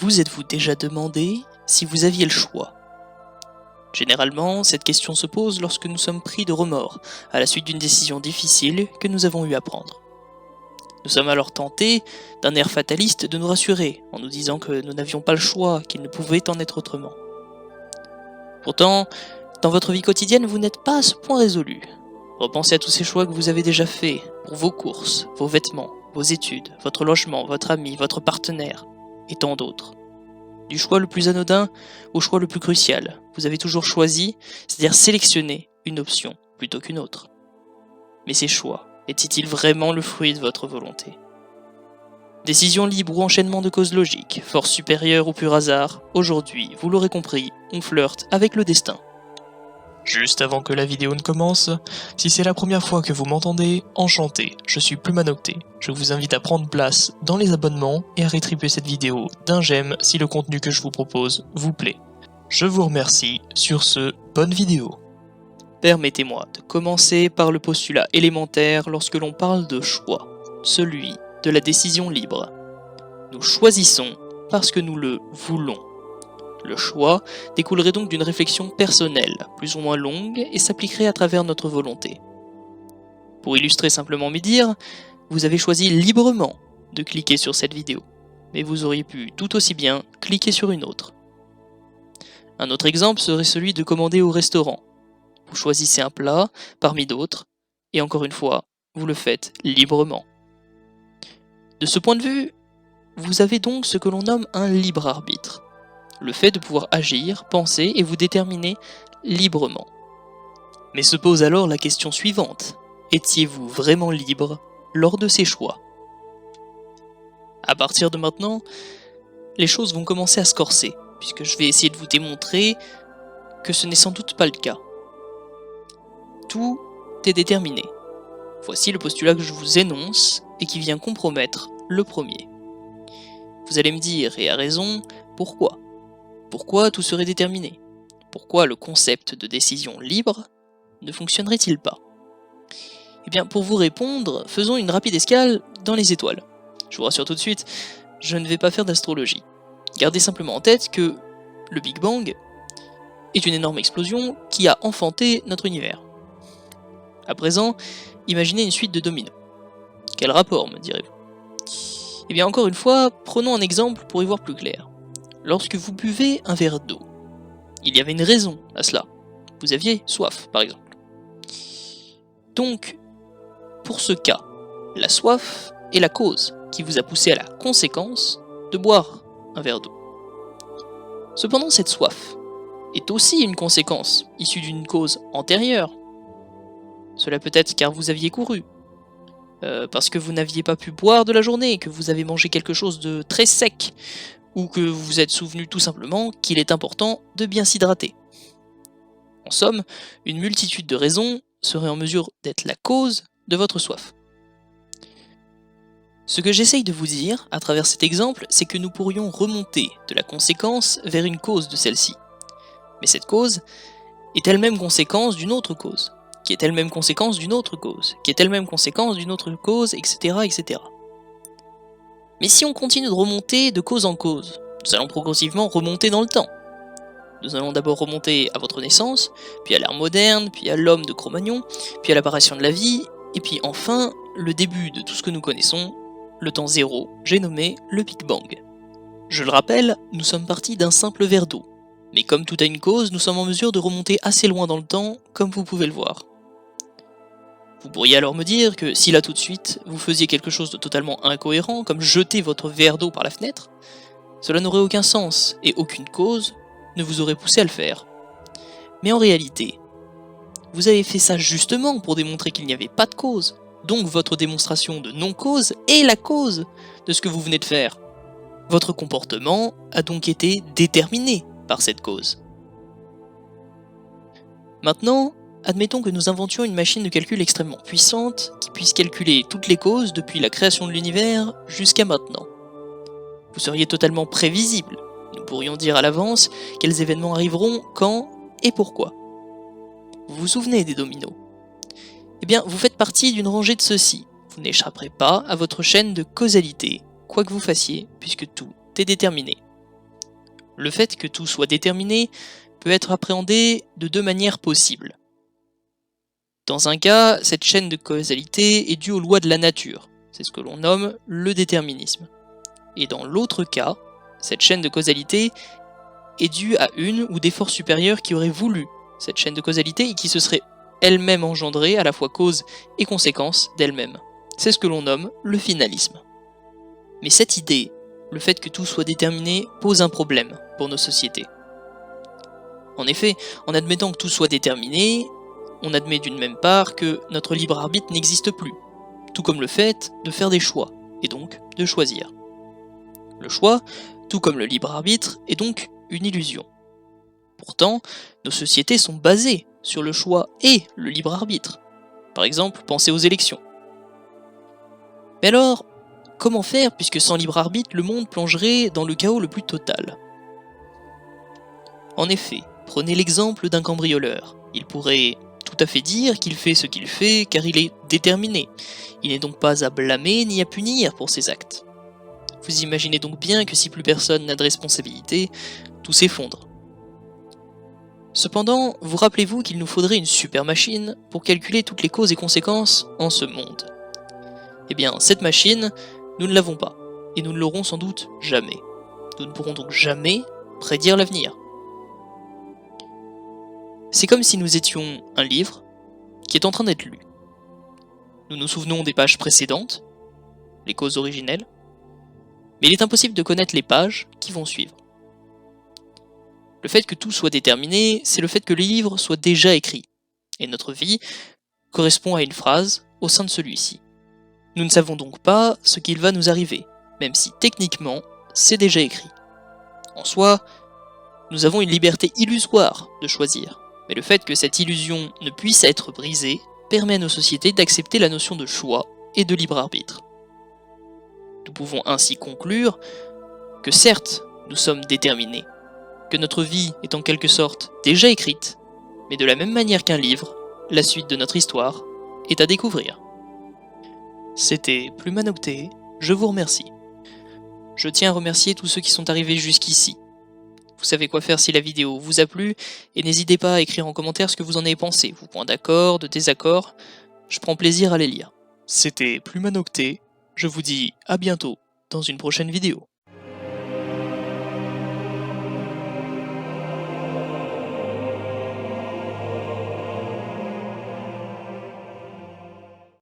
Vous êtes-vous déjà demandé si vous aviez le choix? Généralement, cette question se pose lorsque nous sommes pris de remords, à la suite d'une décision difficile que nous avons eu à prendre. Nous sommes alors tentés, d'un air fataliste, de nous rassurer, en nous disant que nous n'avions pas le choix, qu'il ne pouvait en être autrement. Pourtant, dans votre vie quotidienne, vous n'êtes pas à ce point résolu. Repensez à tous ces choix que vous avez déjà faits, pour vos courses, vos vêtements, vos études, votre logement, votre ami, votre partenaire, et tant d'autres. Du choix le plus anodin au choix le plus crucial, vous avez toujours choisi, c'est-à-dire sélectionné une option plutôt qu'une autre. Mais ces choix étaient-ils vraiment le fruit de votre volonté? Décision libre ou enchaînement de causes logiques, force supérieure ou pur hasard, aujourd'hui, vous l'aurez compris, on flirte avec le destin. Juste avant que la vidéo ne commence, si c'est la première fois que vous m'entendez, enchanté, je suis Plumanocté. Je vous invite à prendre place dans les abonnements et à rétribuer cette vidéo d'un j'aime si le contenu que je vous propose vous plaît. Je vous remercie, sur ce, bonne vidéo. Permettez-moi de commencer par le postulat élémentaire lorsque l'on parle de choix, celui de la décision libre. Nous choisissons parce que nous le voulons. Le choix découlerait donc d'une réflexion personnelle, plus ou moins longue, et s'appliquerait à travers notre volonté. Pour illustrer simplement mes dires, vous avez choisi librement de cliquer sur cette vidéo, mais vous auriez pu tout aussi bien cliquer sur une autre. Un autre exemple serait celui de commander au restaurant. Vous choisissez un plat parmi d'autres, et encore une fois, vous le faites librement. De ce point de vue, vous avez donc ce que l'on nomme un libre arbitre. Le fait de pouvoir agir, penser et vous déterminer librement. Mais se pose alors la question suivante. Étiez-vous vraiment libre lors de ces choix? À partir de maintenant, les choses vont commencer à se corser, puisque je vais essayer de vous démontrer que ce n'est sans doute pas le cas. Tout est déterminé. Voici le postulat que je vous énonce et qui vient compromettre le premier. Vous allez me dire, et à raison, pourquoi? Pourquoi tout serait déterminé? Pourquoi le concept de décision libre ne fonctionnerait-il pas? Eh bien, pour vous répondre, faisons une rapide escale dans les étoiles. Je vous rassure tout de suite, je ne vais pas faire d'astrologie. Gardez simplement en tête que le Big Bang est une énorme explosion qui a enfanté notre univers. À présent, imaginez une suite de dominos. Quel rapport, me direz-vous? Eh bien, encore une fois, prenons un exemple pour y voir plus clair. Lorsque vous buvez un verre d'eau, il y avait une raison à cela. Vous aviez soif, par exemple. Donc, pour ce cas, la soif est la cause qui vous a poussé à la conséquence de boire un verre d'eau. Cependant, cette soif est aussi une conséquence issue d'une cause antérieure. Cela peut être car vous aviez couru, parce que vous n'aviez pas pu boire de la journée, que vous avez mangé quelque chose de très sec, ou que vous vous êtes souvenu tout simplement qu'il est important de bien s'hydrater. En somme, une multitude de raisons seraient en mesure d'être la cause de votre soif. Ce que j'essaye de vous dire, à travers cet exemple, c'est que nous pourrions remonter de la conséquence vers une cause de celle-ci. Mais cette cause est elle-même conséquence d'une autre cause, qui est elle-même conséquence d'une autre cause, qui est elle-même conséquence d'une autre cause, etc., etc. Mais si on continue de remonter de cause en cause, nous allons progressivement remonter dans le temps. Nous allons d'abord remonter à votre naissance, puis à l'ère moderne, puis à l'homme de Cro-Magnon, puis à l'apparition de la vie, et puis enfin, le début de tout ce que nous connaissons, le temps zéro, j'ai nommé le Big Bang. Je le rappelle, nous sommes partis d'un simple verre d'eau. Mais comme tout a une cause, nous sommes en mesure de remonter assez loin dans le temps, comme vous pouvez le voir. Vous pourriez alors me dire que si là tout de suite, vous faisiez quelque chose de totalement incohérent, comme jeter votre verre d'eau par la fenêtre, cela n'aurait aucun sens, et aucune cause ne vous aurait poussé à le faire. Mais en réalité, vous avez fait ça justement pour démontrer qu'il n'y avait pas de cause, donc votre démonstration de non-cause est la cause de ce que vous venez de faire. Votre comportement a donc été déterminé par cette cause. Maintenant, admettons que nous inventions une machine de calcul extrêmement puissante qui puisse calculer toutes les causes depuis la création de l'univers jusqu'à maintenant. Vous seriez totalement prévisible. Nous pourrions dire à l'avance quels événements arriveront, quand et pourquoi. Vous vous souvenez des dominos? Eh bien, vous faites partie d'une rangée de ceux-ci. Vous n'échapperez pas à votre chaîne de causalité, quoi que vous fassiez, puisque tout est déterminé. le fait que tout soit déterminé peut être appréhendé de deux manières possibles. Dans un cas, cette chaîne de causalité est due aux lois de la nature, c'est ce que l'on nomme le déterminisme. Et dans l'autre cas, cette chaîne de causalité est due à une ou des forces supérieures qui auraient voulu cette chaîne de causalité et qui se serait elle-même engendrée à la fois cause et conséquence d'elle-même. C'est ce que l'on nomme le finalisme. Mais cette idée, le fait que tout soit déterminé, pose un problème pour nos sociétés. En effet, en admettant que tout soit déterminé, on admet d'une même part que notre libre arbitre n'existe plus, tout comme le fait de faire des choix, et donc de choisir. Le choix, tout comme le libre arbitre, est donc une illusion. Pourtant, nos sociétés sont basées sur le choix et le libre arbitre. Par exemple, pensez aux élections. Mais alors, comment faire puisque sans libre arbitre, le monde plongerait dans le chaos le plus total? En effet, prenez l'exemple d'un cambrioleur. Il pourrait tout à fait dire qu'il fait ce qu'il fait car il est déterminé. Il n'est donc pas à blâmer ni à punir pour ses actes. Vous imaginez donc bien que si plus personne n'a de responsabilité, tout s'effondre. Cependant, vous rappelez-vous qu'il nous faudrait une super machine pour calculer toutes les causes et conséquences en ce monde. Eh bien, cette machine, nous ne l'avons pas, et nous ne l'aurons sans doute jamais. Nous ne pourrons donc jamais prédire l'avenir. C'est comme si nous étions un livre qui est en train d'être lu. Nous nous souvenons des pages précédentes, les causes originelles, mais il est impossible de connaître les pages qui vont suivre. Le fait que tout soit déterminé, c'est le fait que le livre soit déjà écrit, et notre vie correspond à une phrase au sein de celui-ci. Nous ne savons donc pas ce qu'il va nous arriver, même si techniquement c'est déjà écrit. En soi, nous avons une liberté illusoire de choisir, mais le fait que cette illusion ne puisse être brisée permet à nos sociétés d'accepter la notion de choix et de libre arbitre. Nous pouvons ainsi conclure que certes, nous sommes déterminés, que notre vie est en quelque sorte déjà écrite, mais de la même manière qu'un livre, la suite de notre histoire est à découvrir. C'était Plumanocté, je vous remercie. Je tiens à remercier tous ceux qui sont arrivés jusqu'ici. Vous savez quoi faire si la vidéo vous a plu, et n'hésitez pas à écrire en commentaire ce que vous en avez pensé, vos points d'accord, de désaccord, je prends plaisir à les lire. C'était Plumanocté, je vous dis à bientôt dans une prochaine vidéo.